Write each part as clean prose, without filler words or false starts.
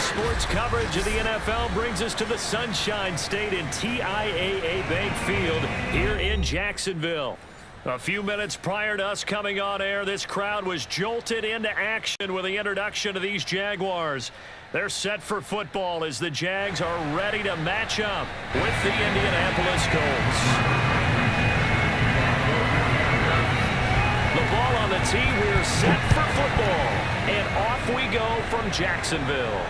Sports coverage of the NFL brings us to the Sunshine State in TIAA Bank Field here in Jacksonville. A few minutes prior to us coming on air, this crowd was jolted into action with the introduction of these Jaguars. They're set for football as the Jags are ready to match up with the Indianapolis Colts. The ball on the tee, we're set for football. And off we go from Jacksonville.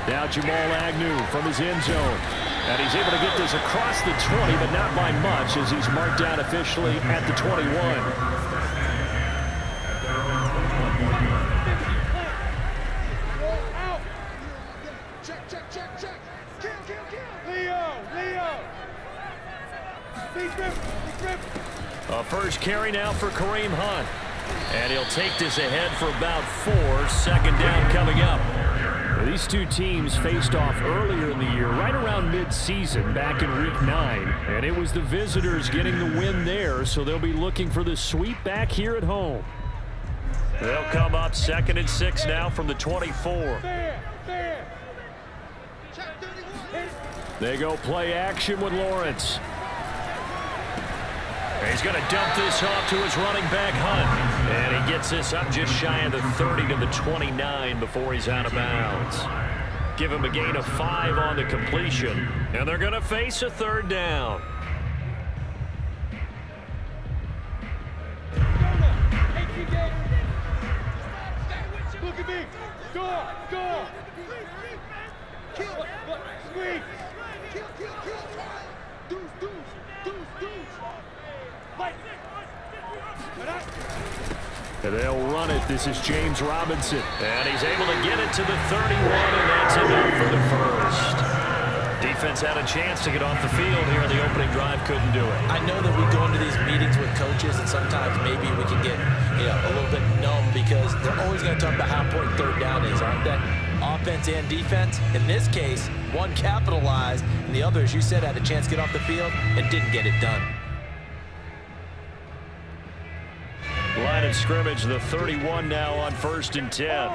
Now Jamal Agnew from his end zone. And he's able to get this across the 20, but not by much as he's marked down officially at the 21. A first carry now for Kareem Hunt. And he'll take this ahead for about 4. Second down coming up. These two teams faced off earlier in the year, right around mid-season, back in Week 9. And it was the visitors getting the win there, so they'll be looking for the sweep back here at home. They'll come up 2nd and 6 now from the 24. They go play action with Lawrence. He's going to dump this off to his running back, Hunt. And he gets this up just shy of the 30 to the 29 before he's out of bounds. Give him a gain of 5 on the completion. And they're going to face a 3rd down. Look at me. Go. Squeeze. Kill. Deuce. And they'll run it. This is James Robinson. And he's able to get it to the 31, and that's enough for the first. Defense had a chance to get off the field here. The opening drive couldn't do it. I know that we go into these meetings with coaches, and sometimes maybe we can get a little bit numb because they're always going to talk about how important 3rd down is, aren't they? Offense and defense. In this case, one capitalized, and the other, as you said, had a chance to get off the field and didn't get it done. Line of scrimmage, the 31 now on 1st and 10.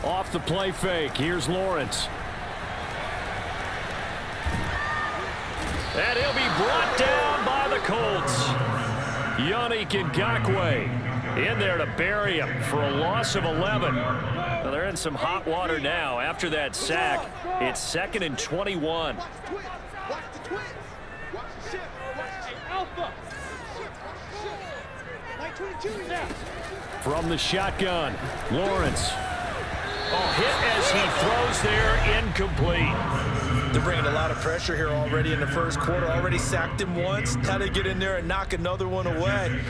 Off the play fake, here's Lawrence. And he'll be brought down by the Colts. Yannick Ngakoue in there to bury him for a loss of 11. Well, they're in some hot water now. After that sack, it's 2nd and 21. From the shotgun, Lawrence. Hit as he throws there, incomplete. They're bringing a lot of pressure here already in the first quarter. Already sacked him once. Now to get in there and knock another one away.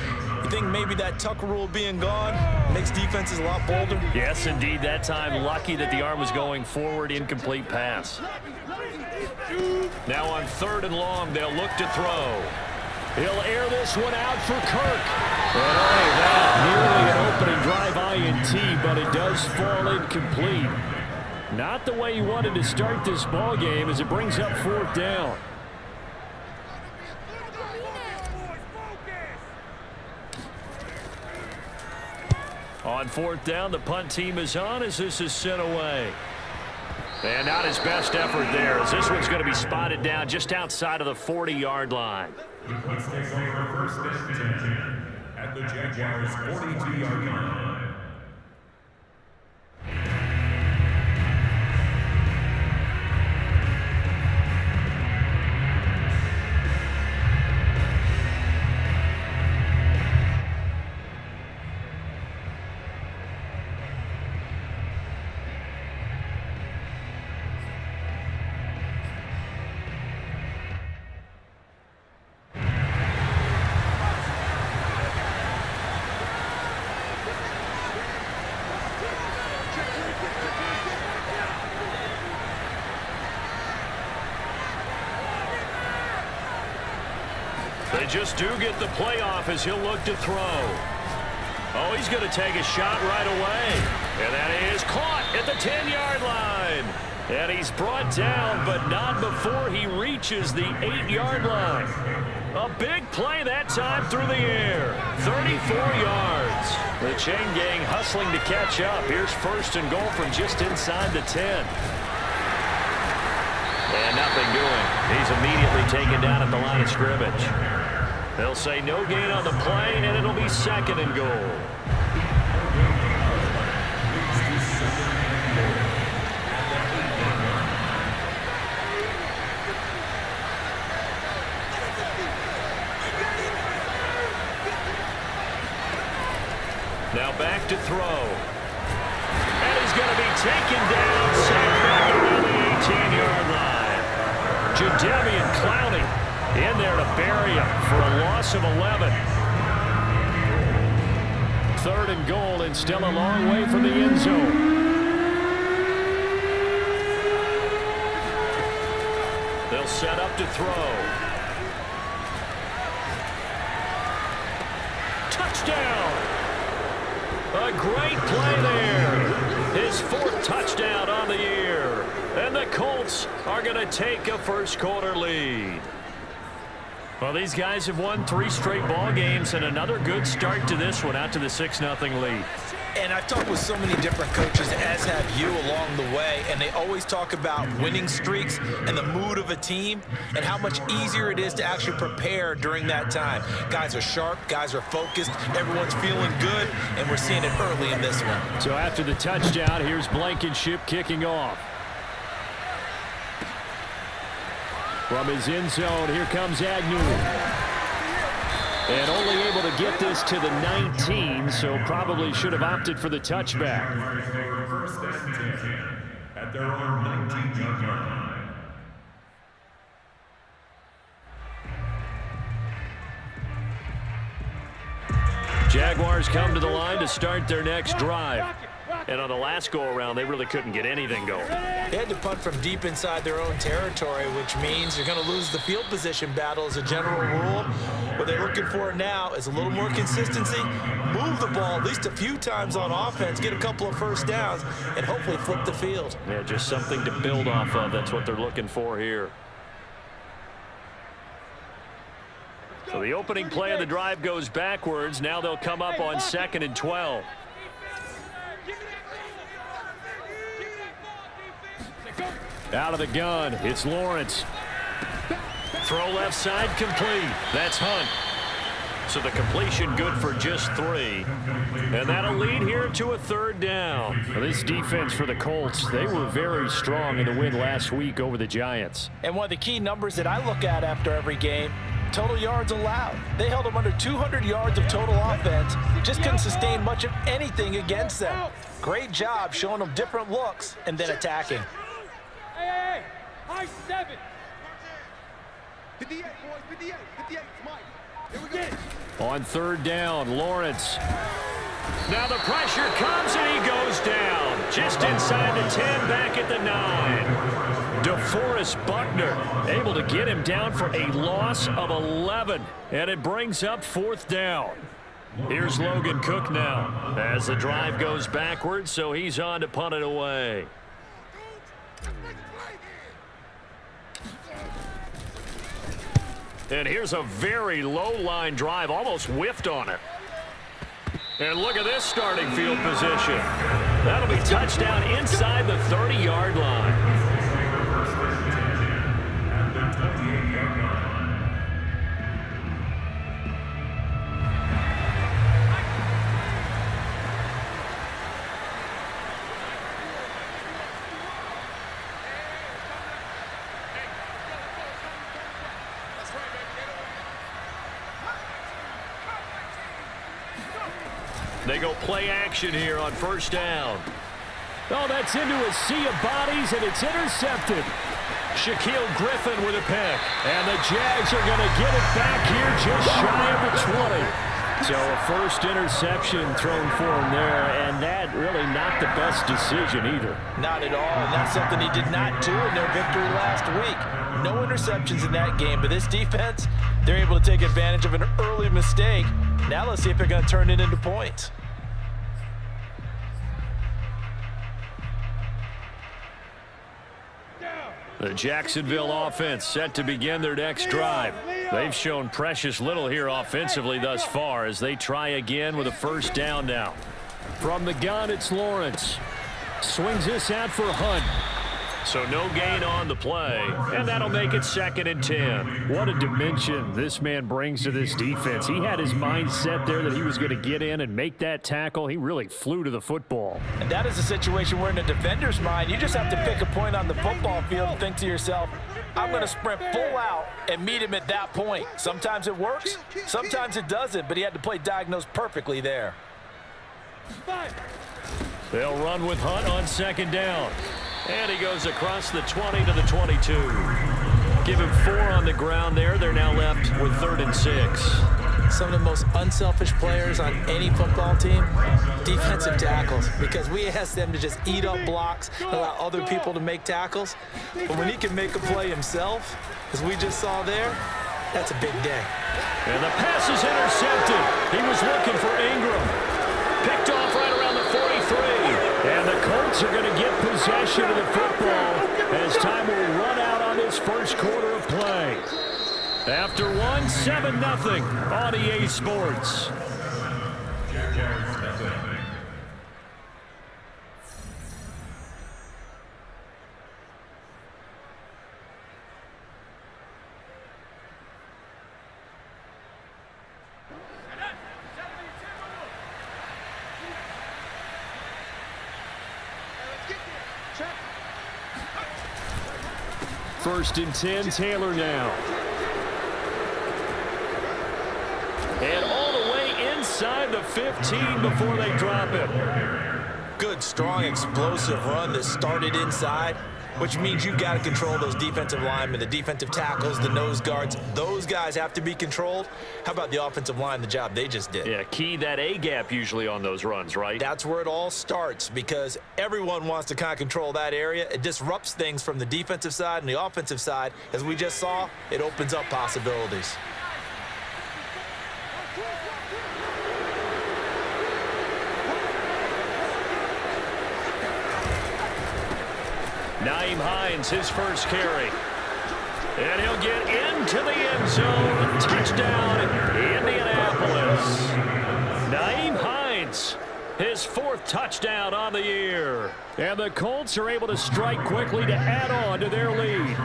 You think maybe that Tucker rule being gone makes defenses a lot bolder? Yes, indeed. That time, lucky that the arm was going forward, incomplete pass. Now on 3rd and long, they'll look to throw. He'll air this one out for Kirk. And that, nearly an opening drive INT, but it does fall incomplete. Not the way he wanted to start this ball game as it brings up 4th down. On 4th down, the punt team is on as this is sent away. And not his best effort there as this one's going to be spotted down just outside of the 40-yard line. The Colts take over 1st and 10 at the Jaguars' 42-yard line. They just do get the playoff as he'll look to throw. Oh, he's going to take a shot right away. And that is caught at the 10-yard line. And he's brought down, but not before he reaches the 8-yard line. A big play that time through the air. 34 yards. The chain gang hustling to catch up. Here's first and goal from just inside the 10. And nothing doing. He's immediately taken down at the line of scrimmage. They'll say no gain on the play, and it'll be second and goal. Now back to throw. And he's going to be taken down, sacked back around the 18-yard line. Jadeveon Clowney in there to bury him for a loss of 11. Third and goal, and still a long way from the end zone. They'll set up to throw. Touchdown! A great play there. His fourth touchdown on the year. And the Colts are going to take a first-quarter lead. Well, these guys have won 3 straight ball games, and another good start to this one out to the 6-0 lead. And I've talked with so many different coaches, as have you, along the way, and they always talk about winning streaks and the mood of a team and how much easier it is to actually prepare during that time. Guys are sharp, guys are focused, everyone's feeling good, and we're seeing it early in this one. So after the touchdown, here's Blankenship kicking off. From his end zone, here comes Agnew. And only able to get this to the 19, so probably should have opted for the touchback. First and 10 at their own 19-yard line. Jaguars come to the line to start their next drive. And on the last go-around, they really couldn't get anything going. They had to punt from deep inside their own territory, which means you're going to lose the field position battle as a general rule. What they're looking for now is a little more consistency, move the ball at least a few times on offense, get a couple of first downs, and hopefully flip the field. Yeah, just something to build off of. That's what they're looking for here. So the opening play of the drive goes backwards. Now they'll come up on 2nd and 12. Out of the gun, it's Lawrence. Throw left side complete. That's Hunt. So the completion good for just 3. And that'll lead here to a 3rd down. Well, this defense for the Colts, they were very strong in the win last week over the Giants. And one of the key numbers that I look at after every game, total yards allowed. They held them under 200 yards of total offense. Just couldn't sustain much of anything against them. Great job showing them different looks and then attacking. Hey, high 7. 58, boys, 58, 58, Mike. Here we go. On 3rd down, Lawrence. Now the pressure comes and he goes down. Just inside the 10, back at the 9. DeForest Buckner able to get him down for a loss of 11. And it brings up 4th down. Here's Logan Cook now as the drive goes backwards, so he's on to punt it away. And here's a very low-line drive, almost whiffed on it. And look at this starting field position. That'll be touchdown inside the 30-yard line. They go play action here on 1st down. Oh, that's into a sea of bodies, and it's intercepted. Shaquille Griffin with a pick. And the Jags are going to get it back here just shy of the 20. So a first interception thrown for him there, and that really not the best decision either. Not at all, and that's something he did not do in their victory last week. No interceptions in that game, but this defense, they're able to take advantage of an early mistake. Now let's see if they're going to turn it into points. The Jacksonville offense set to begin their next drive. They've shown precious little here offensively thus far as they try again with a first down now. From the gun, it's Lawrence. Swings this out for Hunt. So no gain on the play, and that'll make it 2nd and 10. What a dimension this man brings to this defense. He had his mind set there that he was going to get in and make that tackle. He really flew to the football. And that is a situation where in the defender's mind, you just have to pick a point on the football field and think to yourself, I'm going to sprint full out and meet him at that point. Sometimes it works, sometimes it doesn't, but he had to play diagnosed perfectly there. They'll run with Hunt on 2nd down. And he goes across the 20 to the 22. Give him 4 on the ground there. They're now left with 3rd and 6. Some of the most unselfish players on any football team, defensive tackles, because we ask them to just eat up blocks, allow other people to make tackles. But when he can make a play himself, as we just saw there, that's a big day. And the pass is intercepted. He was looking for Ingram. Picked off right around the 43. And the Colts are going to get possession of the football as time will run out on this first quarter of play. After 7-0 on EA Sports. First and 10, Taylor now. And all the way inside the 15 before they drop it. Good, strong, explosive run that started inside, which means you've got to control those defensive linemen, the defensive tackles, the nose guards. Those guys have to be controlled. How about the offensive line, the job they just did? Yeah, key that A-gap usually on those runs, right? That's where it all starts because everyone wants to kind of control that area. It disrupts things from the defensive side and the offensive side. As we just saw, it opens up possibilities. Nyheim Hines, his first carry. And he'll get into the end zone. Touchdown, Indianapolis. Nyheim Hines, his 4th touchdown on the year. And the Colts are able to strike quickly to add on to their lead.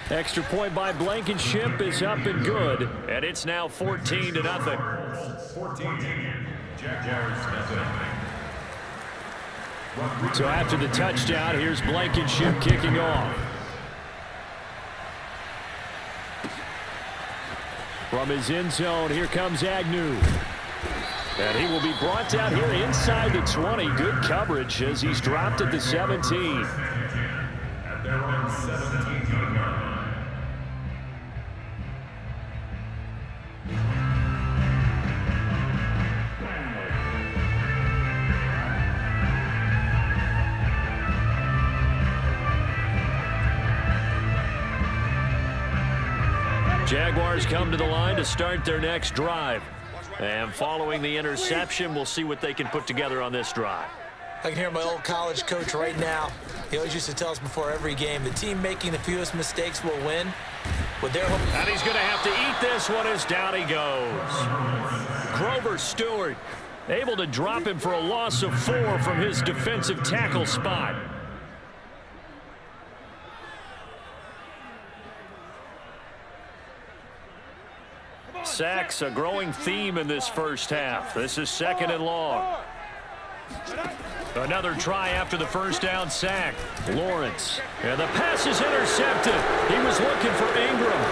Extra point by Blankenship is up and good. And it's now 14-0. 14. Jaguars. So after the touchdown, here's Blankenship kicking off. From his end zone, here comes Agnew. And he will be brought down here inside the 20. Good coverage as he's dropped at the 17. At their own 17-yard line. Jaguars come to the line to start their next drive. And following the interception, we'll see what they can put together on this drive. I can hear my old college coach right now. He always used to tell us before every game, the team making the fewest mistakes will win. And he's going to have to eat this one as down he goes. Grover Stewart able to drop him for a loss of 4 from his defensive tackle spot. Sacks, a growing theme in this first half. This is 2nd and long. Another try after the first down sack. Lawrence. And the pass is intercepted. He was looking for Ingram.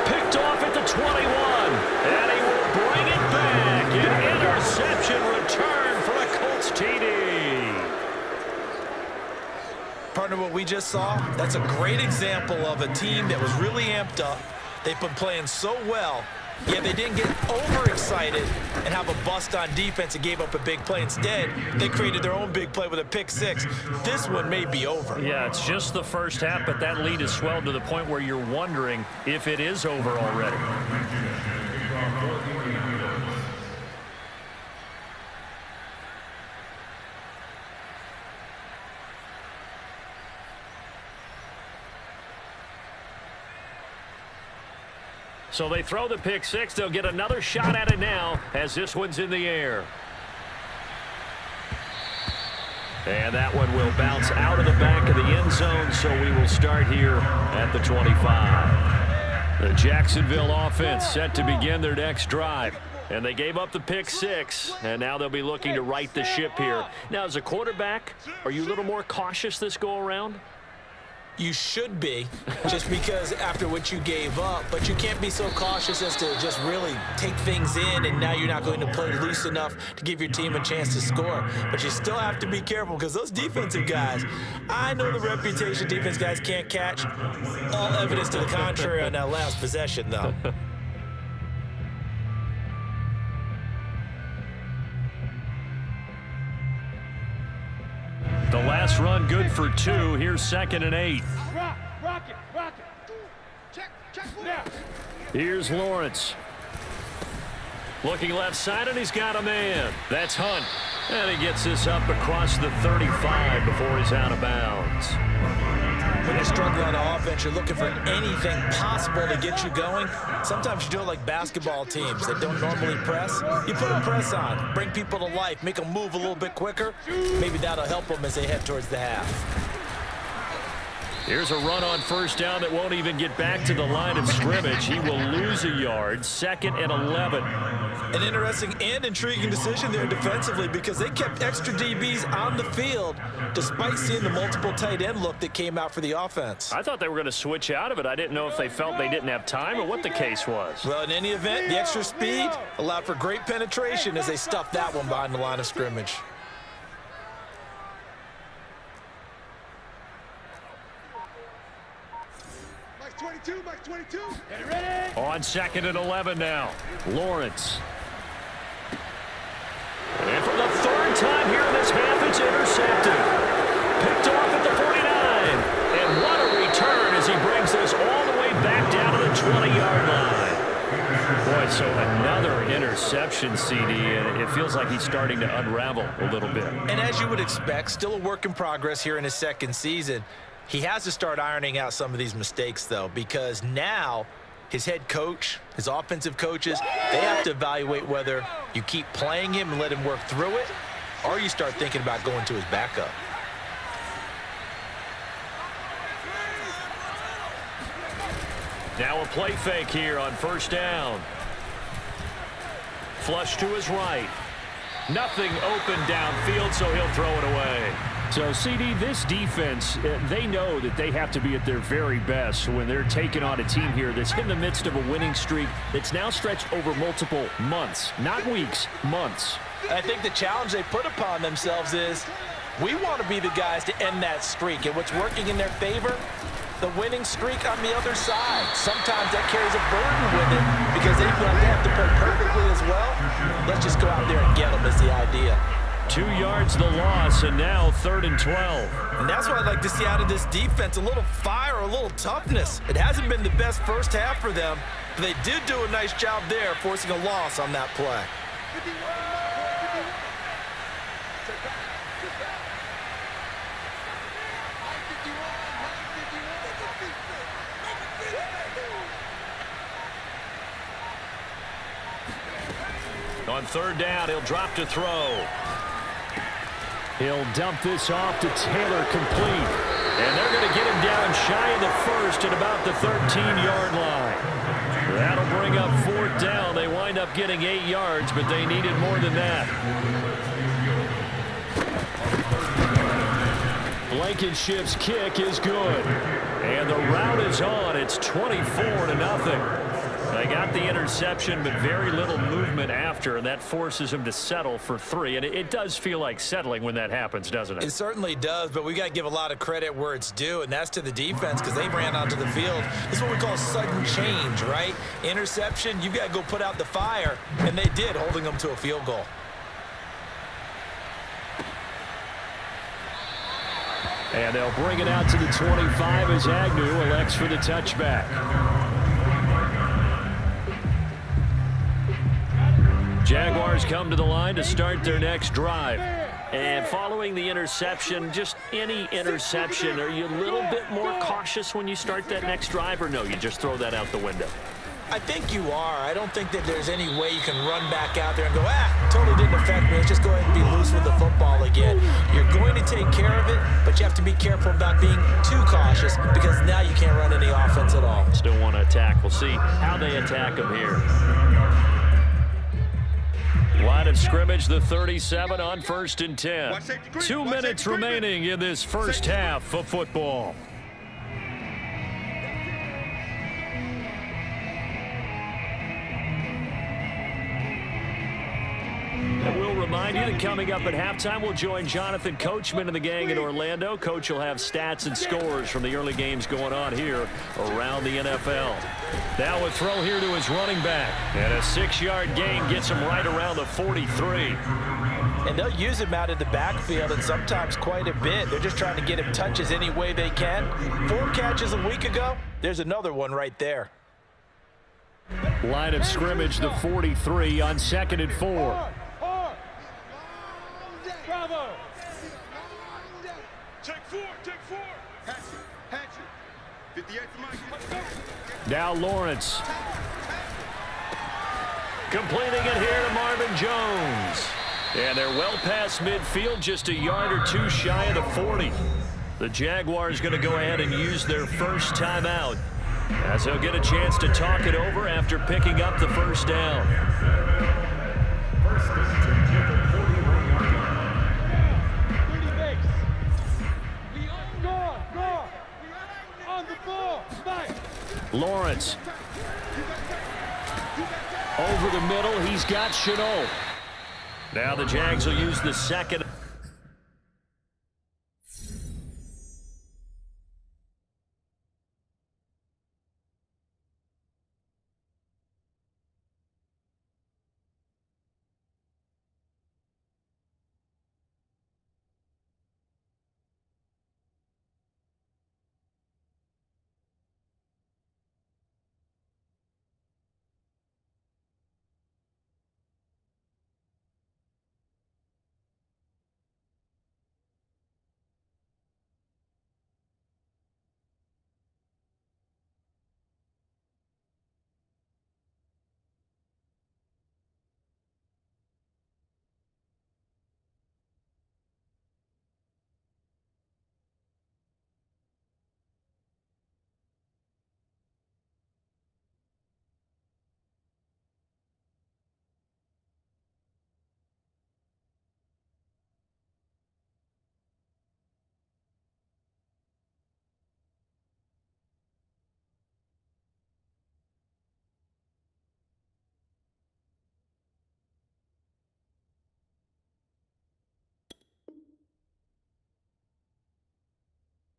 Picked off at the 21. And he will bring it back. An interception return for a Colts TD. Partner, what we just saw, that's a great example of a team that was really amped up. They've been playing so well, yet they didn't get overexcited and have a bust on defense and gave up a big play. Instead, they created their own big play with a pick 6. This one may be over. Yeah, it's just the first half, but that lead has swelled to the point where you're wondering if it is over already. So they throw the pick six. They'll get another shot at it now as this one's in the air. And that one will bounce out of the back of the end zone, so we will start here at the 25. The Jacksonville offense set to begin their next drive. And they gave up the pick six, and now they'll be looking to right the ship here. Now, as a quarterback, are you a little more cautious this go-around? You should be, just because after what you gave up, but you can't be so cautious as to just really take things in, and now you're not going to play loose enough to give your team a chance to score. But you still have to be careful because those defensive guys, I know the reputation defense guys can't catch. All evidence to the contrary on that last possession, though. The last run good for 2. Here's 2nd and 8. Rock it. Check. Now. Here's Lawrence. Looking left side, and he's got a man. That's Hunt. And he gets this up across the 35 before he's out of bounds. When you're struggling on offense, you're looking for anything possible to get you going. Sometimes you do it like basketball teams that don't normally press. You put a press on, bring people to life, make them move a little bit quicker. Maybe that'll help them as they head towards the half. Here's a run on first down that won't even get back to the line of scrimmage. He will lose a yard. 2nd and 11. An interesting and intriguing decision there defensively because they kept extra DBs on the field despite seeing the multiple tight end look that came out for the offense. I thought they were going to switch out of it. I didn't know if they felt they didn't have time or what the case was. Well, in any event, the extra speed allowed for great penetration as they stuffed that one behind the line of scrimmage. Max 22. Get ready. On 2nd and 11 now. Lawrence. And for the 3rd time here in this half, it's intercepted. Picked off at the 49. And what a return as he brings this all the way back down to the 20-yard line. Boy, so another interception, CD, and it feels like he's starting to unravel a little bit. And as you would expect, still a work in progress here in his 2nd season. He has to start ironing out some of these mistakes, though, because now his head coach, his offensive coaches, they have to evaluate whether you keep playing him and let him work through it, or you start thinking about going to his backup. Now a play fake here on first down. Flush to his right. Nothing open downfield, so he'll throw it away. So, CD, this defense, they know that they have to be at their very best when they're taking on a team here that's in the midst of a winning streak that's now stretched over multiple months, not weeks, months. I think the challenge they put upon themselves is we want to be the guys to end that streak, and what's working in their favor, the winning streak on the other side. Sometimes that carries a burden with it because they feel like they have to play perfectly as well. Let's just go out there and get them is the idea. 2 yards the loss, and now 3rd and 12. And that's what I'd like to see out of this defense, a little fire, a little toughness. It hasn't been the best first half for them, but they did do a nice job there, forcing a loss on that play. On 3rd down, he'll drop to throw. He'll dump this off to Taylor, complete. And they're going to get him down shy of the 1st at about the 13-yard line. That'll bring up 4th down. They wind up getting 8 yards, but they needed more than that. Blankenship's kick is good. And the route is on. It's 24-0. They got the interception, but very little movement after, and that forces him to settle for 3. And it does feel like settling when that happens, doesn't it? It certainly does, but we got to give a lot of credit where it's due, and that's to the defense because they ran onto the field. This is what we call sudden change, right? Interception, you've got to go put out the fire, and they did, holding them to a field goal. And they'll bring it out to the 25 as Agnew elects for the touchback. Jaguars come to the line to start their next drive. And following the interception, just any interception, are you a little bit more cautious when you start that next drive, or no, you just throw that out the window? I think you are. I don't think that there's any way you can run back out there and go, totally didn't affect me. Let's just go ahead and be loose with the football again. You're going to take care of it, but you have to be careful about being too cautious because now you can't run any offense at all. Still want to attack. We'll see how they attack him here. Line of scrimmage, the 37 on 1st and 10. 2 minutes remaining in this first half of football. And we'll remind you that coming up at halftime, we'll join Jonathan Coachman and the gang in Orlando. Coach will have stats and scores from the early games going on here around the NFL. Now a throw here to his running back. And a 6-yard gain gets him right around the 43. And they'll use him out of the backfield and sometimes quite a bit. They're just trying to get him touches any way they can. 4 catches a week ago. There's another one right there. Line of scrimmage, the 43 on 2nd and 4. Bravo. Take 4. Hatch it. 58 to Mike. Now Lawrence. Completing it here to Marvin Jones. And they're well past midfield, just a yard or 2 shy of the 40. The Jaguars going to go ahead and use their first timeout, as they'll get a chance to talk it over after picking up the first down. Lawrence. Over the middle, he's got Chenault. Now the Jags will use the second.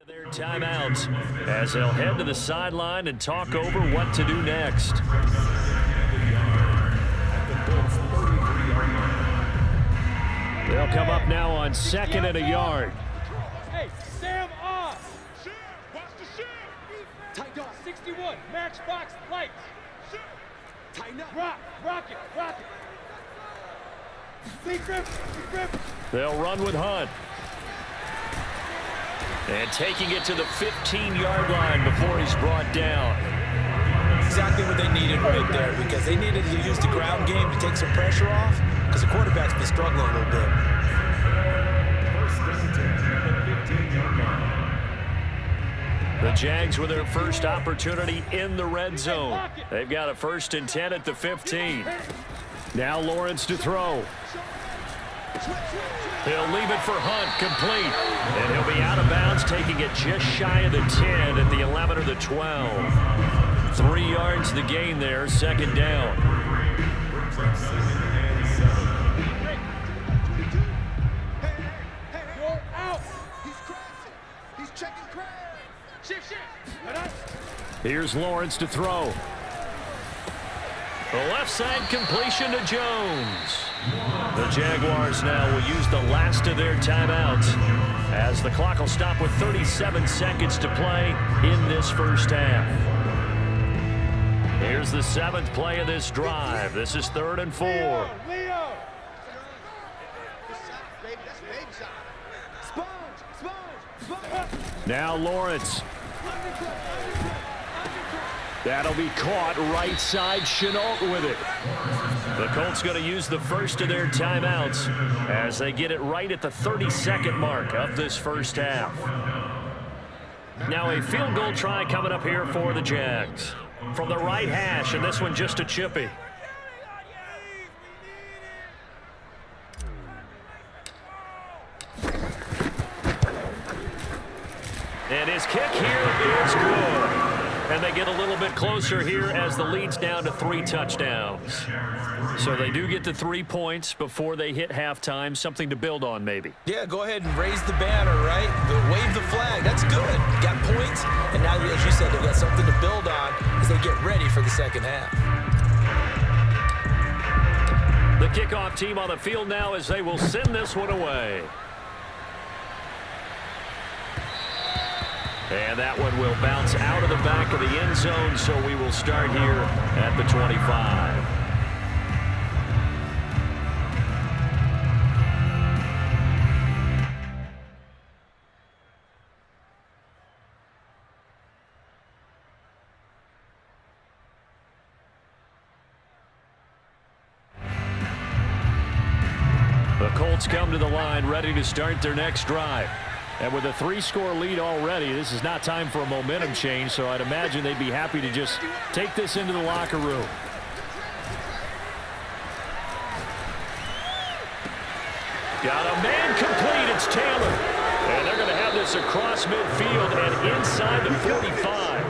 Their timeouts as they'll head to the sideline and talk over what to do next. They'll come up now on 2nd and a yard. Hey, Sam off. Sam, watch the Sam. Tight dog. 61, matchbox lights. Sam. Tighten up. Rock it. Big grip. They'll run with Hunt. And taking it to the 15-yard line before he's brought down. Exactly what they needed right there, because they needed to use the ground game to take some pressure off, because the quarterback's been struggling a little bit. The Jags with their first opportunity in the red zone. They've got a 1st and 10 at the 15. Now Lawrence to throw. He'll leave it for Hunt, complete. And he'll be out of bounds, taking it just shy of the 10 at the 11 or the 12. 3 yards the gain there, 2nd down. You're out. He's crossing. He's checking crab. Shift. Here's Lawrence to throw. The left side completion to Jones. The Jaguars now will use the last of their timeouts as the clock will stop with 37 seconds to play in this first half. Here's the 7th play of this drive. This is 3rd and 4. Leo. Now Lawrence. That'll be caught right side. Chenault with it. The Colts going to use the first of their timeouts as they get it right at the 32nd mark of this first half. Now a field goal try coming up here for the Jags. From the right hash, and this one just a chippy. And his kick here is good. And they get a little bit closer here as the lead's down to 3 touchdowns. So they do get to 3 points before they hit halftime. Something to build on, maybe. Yeah, go ahead and raise the banner, right? Wave the flag. That's good. Got points. And now, as you said, they've got something to build on as they get ready for the second half. The kickoff team on the field now as they will send this one away. And that one will bounce out of the back of the end zone, so we will start here at the 25. The Colts come to the line ready to start their next drive. And with a 3-score lead already, this is not time for a momentum change, so I'd imagine they'd be happy to just take this into the locker room. Got a man complete. It's Taylor. And they're going to have this across midfield and inside the 45.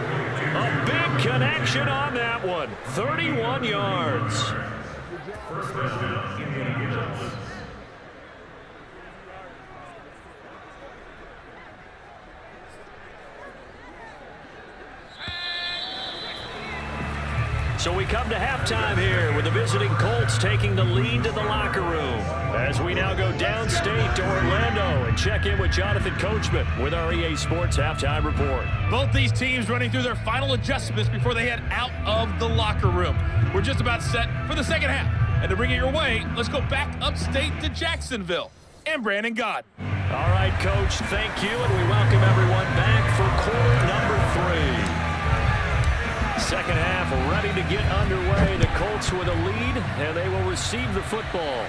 A big connection on that one. 31 yards. First down, Indianapolis. So we come to halftime here with the visiting Colts taking the lead to the locker room as we now go downstate to Orlando and check in with Jonathan Coachman with our EA Sports Halftime Report. Both these teams running through their final adjustments before they head out of the locker room. We're just about set for the second half. And to bring it your way, let's go back upstate to Jacksonville. And Brandon Gott. All right, Coach, thank you, and we welcome everyone back for quarter number 3. Second half ready to get underway. The Colts with a lead, and they will receive the football.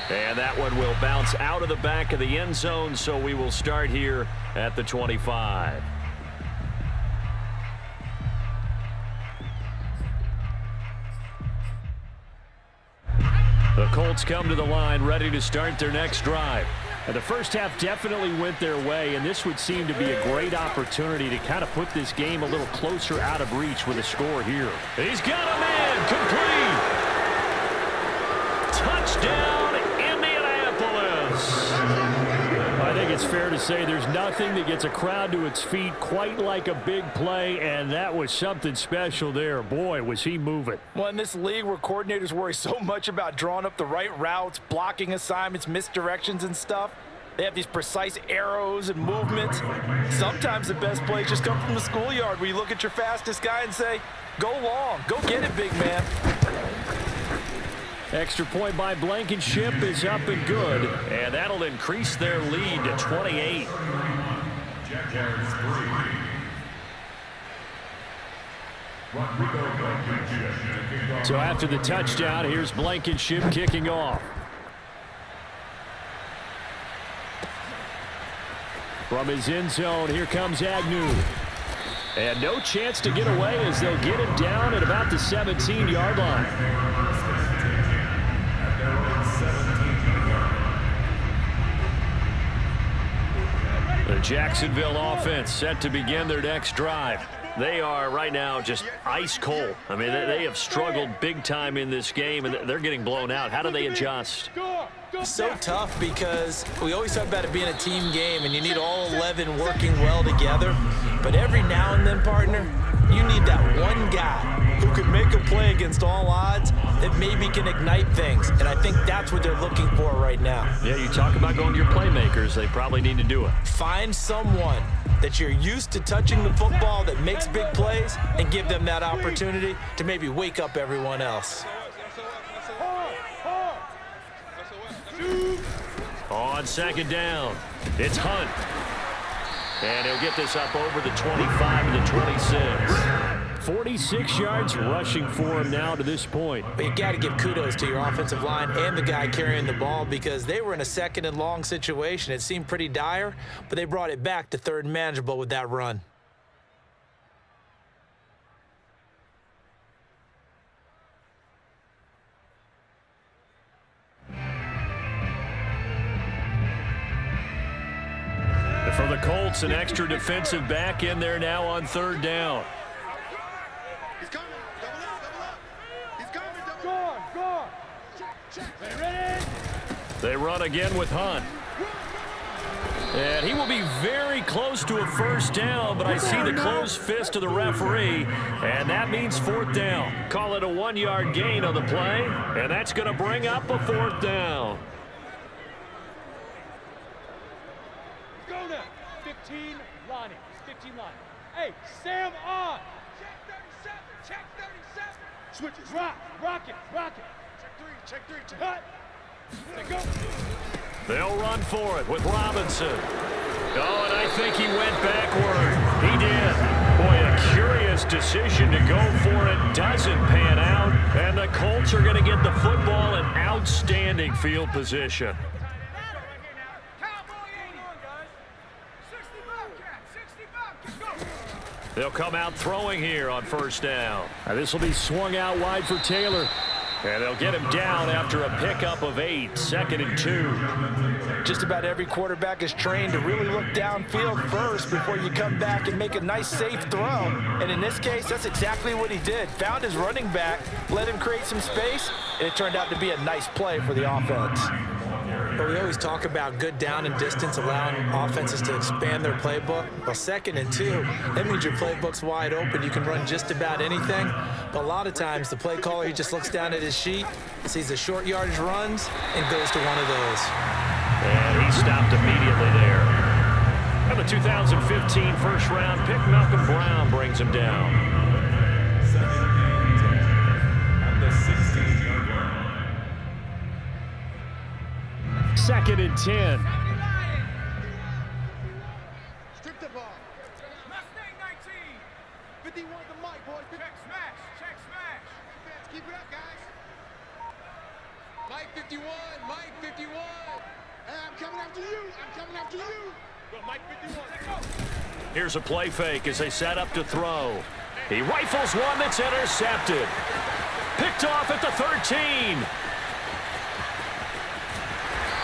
And that one will bounce out of the back of the end zone, so we will start here at the 25. The Colts come to the line ready to start their next drive. And the first half definitely went their way, and this would seem to be a great opportunity to kind of put this game a little closer out of reach with a score here. He's got a man complete. Touchdown, Indianapolis. I think it's fair to say there's nothing that gets a crowd to its feet quite like a big play, and that was something special there. Boy, was he moving. Well, in this league where coordinators worry so much about drawing up the right routes, blocking assignments, misdirections and stuff, they have these precise arrows and movements. Sometimes the best plays just come from the schoolyard where you look at your fastest guy and say, go long, go get it, big man. Extra point by Blankenship is up and good, and that'll increase their lead to 28. Jaguars 3. So after the touchdown, here's Blankenship kicking off. From his end zone, here comes Agnew. And no chance to get away as they'll get him down at about the 17-yard line. The Jacksonville offense set to begin their next drive. They are right now just ice cold. I mean, they have struggled big time in this game, and they're getting blown out. How do they adjust? So tough because we always talk about it being a team game, and you need all 11 working well together. But every now and then, partner, you need that one guy who could make a play against all odds that maybe can ignite things. And I think that's what they're looking for right now. Yeah, you talk about going to your playmakers. They probably need to do it. Find someone that you're used to touching the football that makes big plays and give them that opportunity to maybe wake up everyone else. On second down, it's Hunt. And he'll get this up over the 25 to the 26. 46 yards rushing for him now to this point. But you got to give kudos to your offensive line and the guy carrying the ball because they were in a 2nd and long situation. It seemed pretty dire, but they brought it back to 3rd and manageable with that run. For the Colts, an extra defensive back in there now on 3rd down. He's coming. Double up. He's coming. Guard. Check. Ready? They run again with Hunt. And he will be very close to a 1st down, but I see the closed fist of the referee, and that means 4th down. Call it a 1-yard gain on the play, and that's going to bring up a 4th down. Go now. 15 lining. Hey, Sam on. Check 37. Switches. Rock it. Check 3. Cut. Let go. They'll run for it with Robinson. Oh, and I think he went backward. He did. Boy, a curious decision to go for it. Doesn't pan out. And the Colts are going to get the football in outstanding field position. They'll come out throwing here on 1st down. This will be swung out wide for Taylor. And they'll get him down after a pickup of 8, 2nd and 2. Just about every quarterback is trained to really look downfield first before you come back and make a nice, safe throw. And in this case, that's exactly what he did. Found his running back, let him create some space, and it turned out to be a nice play for the offense. But we always talk about good down and distance, allowing offenses to expand their playbook. Well, 2nd and 2, that means your playbook's wide open. You can run just about anything. But a lot of times, the play caller, he just looks down at his sheet, sees the short yardage runs, and goes to one of those. And he stopped immediately there. And the 2015 1st-round pick, Malcolm Brown, brings him down. 2nd and 10. Strip the ball. Mustang 19. 51 to Mike, boys. Check smash. Keep it up, guys. Mike 51. Hey, I'm coming after you. Go, Mike 51. Let's go. Here's a play fake as they set up to throw. He rifles one that's intercepted. Picked off at the 13.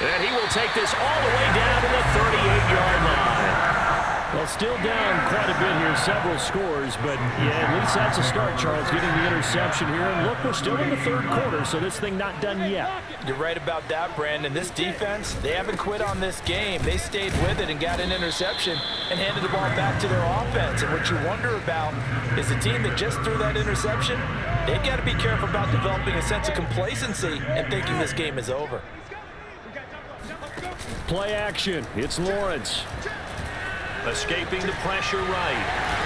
And he will take this all the way down to the 38-yard line. Well, still down quite a bit here, several scores, but yeah, at least that's a start, Charles, getting the interception here. And look, we're still in the 3rd quarter, so this thing not done yet. You're right about that, Brandon. This defense, they haven't quit on this game. They stayed with it and got an interception and handed the ball back to their offense. And what you wonder about is the team that just threw that interception, they've got to be careful about developing a sense of complacency and thinking this game is over. Play action. It's Lawrence. Escaping the pressure right.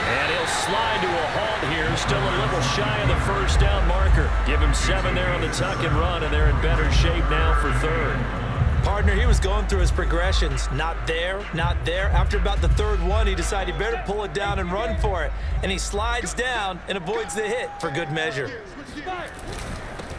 And he'll slide to a halt here. Still a little shy of the 1st down marker. Give him 7 there on the tuck and run, and they're in better shape now for 3rd. Partner, he was going through his progressions. Not there. After about the 3rd one, he decided he better pull it down and run for it. And he slides down and avoids the hit for good measure.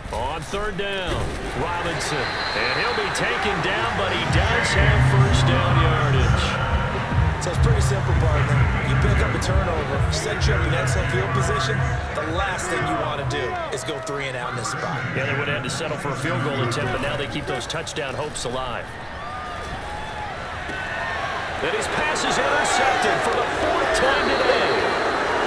On 3rd down, Robinson. And he'll be taken down, but he does have 1st down yardage. So it's pretty simple, partner. You pick up a turnover, set you up in excellent field position. The last thing you want to do is go 3 and out in this spot. Yeah, they would have had to settle for a field goal attempt, but now they keep those touchdown hopes alive. And his pass is intercepted for the 4th time today.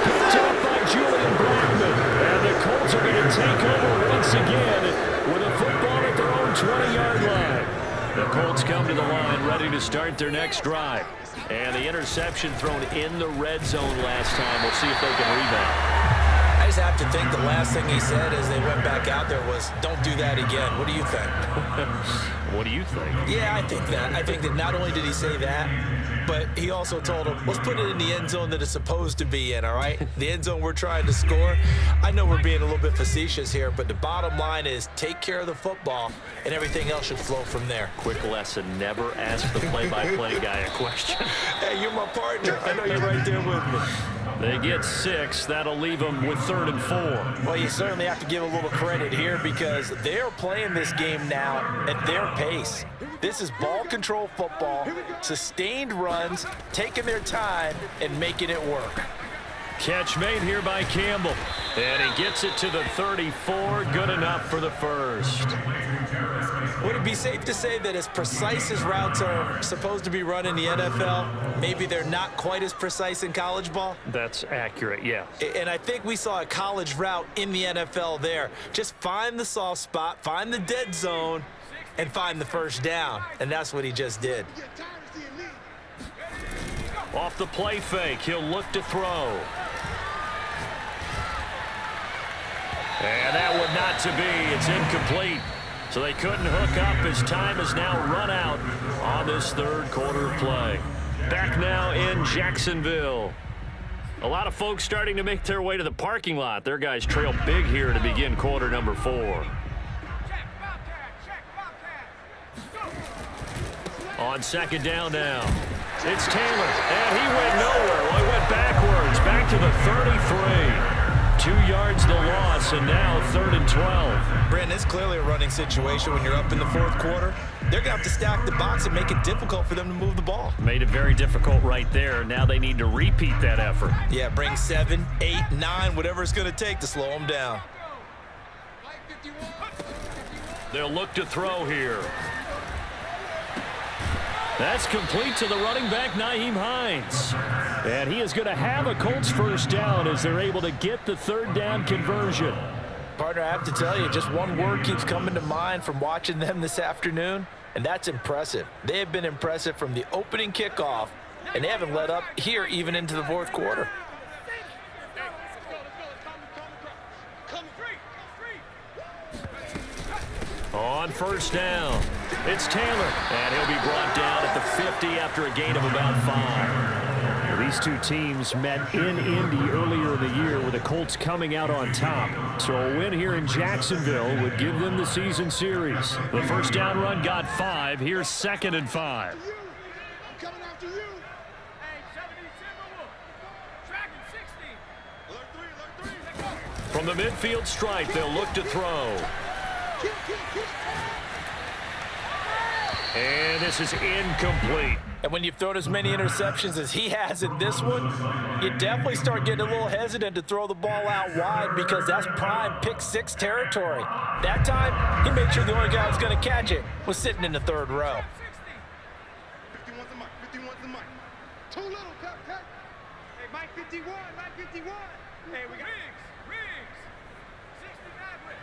Picked up by Julian Blackman. And the Colts are going to take over once again with a football at their own 20-yard line. The Colts come to the line ready to start their next drive. And the interception thrown in the red zone last time. We'll see if they can rebound. I just have to think the last thing he said as they went back out there was, don't do that again. What do you think? What do you think? Yeah, I think that. I think that not only did he say that, but he also told him, let's put it in the end zone that it's supposed to be in, all right? The end zone we're trying to score. I know we're being a little bit facetious here, but the bottom line is take care of the football, and everything else should flow from there. Quick lesson, never ask the play-by-play guy a question. Hey, you're my partner. I know you're right there with me. They get 6. That'll leave them with 3rd and 4. Well, you certainly have to give a little credit here because they're playing this game now at their pace. This is ball control football, sustained runs, taking their time, and making it work. Catch made here by Campbell. And he gets it to the 34. Good enough for the first. Would it be safe to say that as precise as routes are supposed to be run in the NFL, maybe they're not quite as precise in college ball? That's accurate, yeah. And I think we saw a college route in the NFL there. Just find the soft spot, find the dead zone, and find the first down. And that's what he just did. Off the play fake, he'll look to throw. And that would not to be. It's incomplete. So they couldn't hook up as time has now run out on this third quarter of play. Back now in Jacksonville. A lot of folks starting to make their way to the parking lot. Their guys trail big here to begin quarter number 4. On second down now. It's Taylor, and he went nowhere. Well, he went backwards, back to the 33. 2 yards the loss, and now 3rd and 12. Brandon, it's clearly a running situation when you're up in the fourth quarter. They're going to have to stack the box and make it difficult for them to move the ball. Made it very difficult right there. Now they need to repeat that effort. Yeah, bring 7, 8, 9, whatever it's going to take to slow them down. They'll look to throw here. That's complete to the running back, Nyheim Hines. And he is going to have a Colts first down as they're able to get the 3rd down conversion. Partner, I have to tell you, just one word keeps coming to mind from watching them this afternoon, and that's impressive. They have been impressive from the opening kickoff, and they haven't let up here even into the fourth quarter. On first down, it's Taylor, and he'll be brought down at the 50 after a gain of about 5. These two teams met in Indy earlier in the year with the Colts coming out on top. So a win here in Jacksonville would give them the season series. The first down run got 5. Here's 2nd and 5. From the midfield stripe, they'll look to throw. And this is incomplete. And when you've thrown as many interceptions as he has in this one, you definitely start getting a little hesitant to throw the ball out wide because that's prime pick-6 territory. That time, he made sure the only guy who was going to catch it was sitting in the 3rd row. 51's the mic. 51's the mic. Too little, cut. Hey, Mike 51, Mike 51. Hey, we got Riggs. 60 Maverick.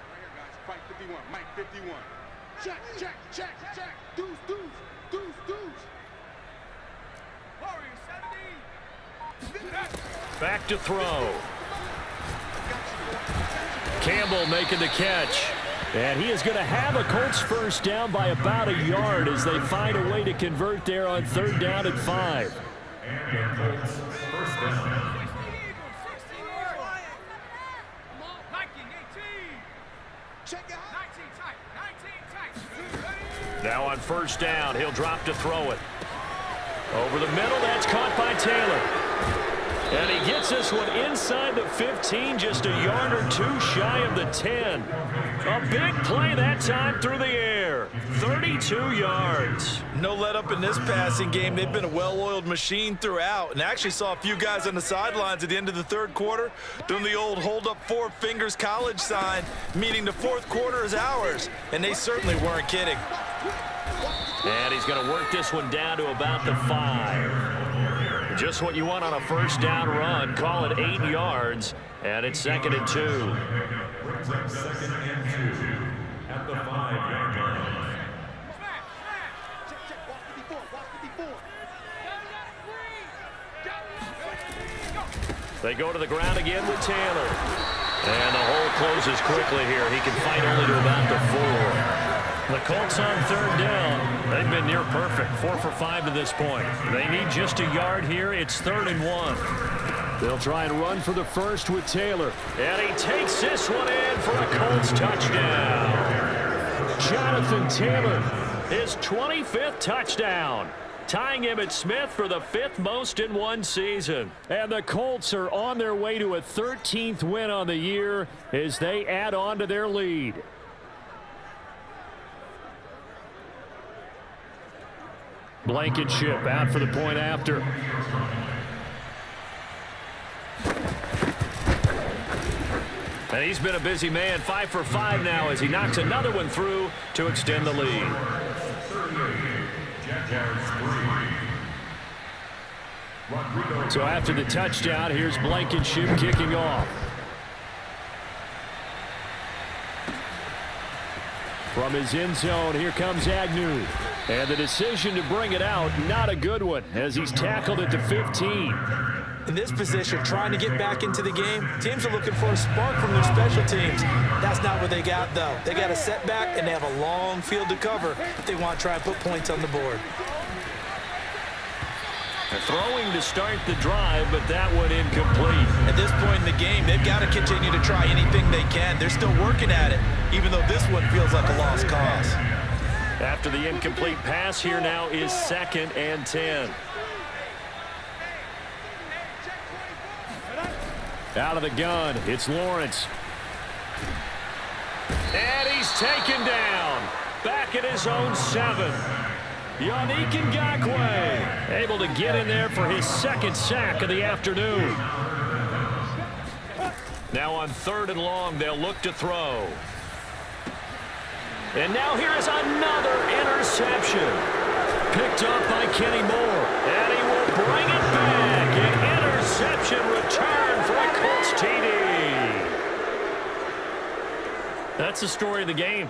Right here, guys. Fight 51, Mike 51. Check. Deuce. Warrior 70. Back to throw. Campbell making the catch. And he is going to have a Colts first down by about a yard as they find a way to convert there on 3rd down and 5. And the Colts first down. Now on first down, he'll drop to throw it. Over the middle, that's caught by Taylor. And he gets this one inside the 15, just a yard or 2 shy of the 10. A big play that time through the air. 32 yards. No let up in this passing game. They've been a well-oiled machine throughout. And actually saw a few guys on the sidelines at the end of the 3rd quarter doing the old hold up 4 fingers college sign, meaning the 4th quarter is ours. And they certainly weren't kidding. And he's going to work this one down to about the 5. Just what you want on a first down run. Call it 8 yards, and it's 2nd and 2. Brings up 2nd and 2 at the 5-yard line. Check. Watch 54. They go to the ground again with Taylor. And the hole closes quickly here. He can fight only to about the 4. The Colts on third down. They've been near perfect, 4 for 5 to this point. They need just a yard here. It's 3rd and 1. They'll try and run for the first with Taylor. And he takes this one in for a Colts touchdown. Jonathan Taylor, his 25th touchdown, tying Emmitt Smith for the 5th most in one season. And the Colts are on their way to a 13th win on the year as they add on to their lead. Blankenship out for the point after. And he's been a busy man, 5 for 5 now as he knocks another one through to extend the lead. So after the touchdown, here's Blankenship kicking off. From his end zone, here comes Agnew. And the decision to bring it out, not a good one, as he's tackled at the 15. In this position, trying to get back into the game, teams are looking for a spark from their special teams. That's not what they got, though. They got a setback, and they have a long field to cover if they want to try and put points on the board. Throwing to start the drive, but that one incomplete. At this point in the game, they've got to continue to try anything they can. They're still working at it, even though this one feels like a lost cause. After the incomplete pass, here now is 2nd and 10. Out of the gun, it's Lawrence. And he's taken down. Back at his own 7. Yannick Ngakoue able to get in there for his 2nd sack of the afternoon. Now on 3rd and long, they'll look to throw. And now here is another interception. Picked up by Kenny Moore. And he will bring it back. An interception return for a Colts TD. That's the story of the game.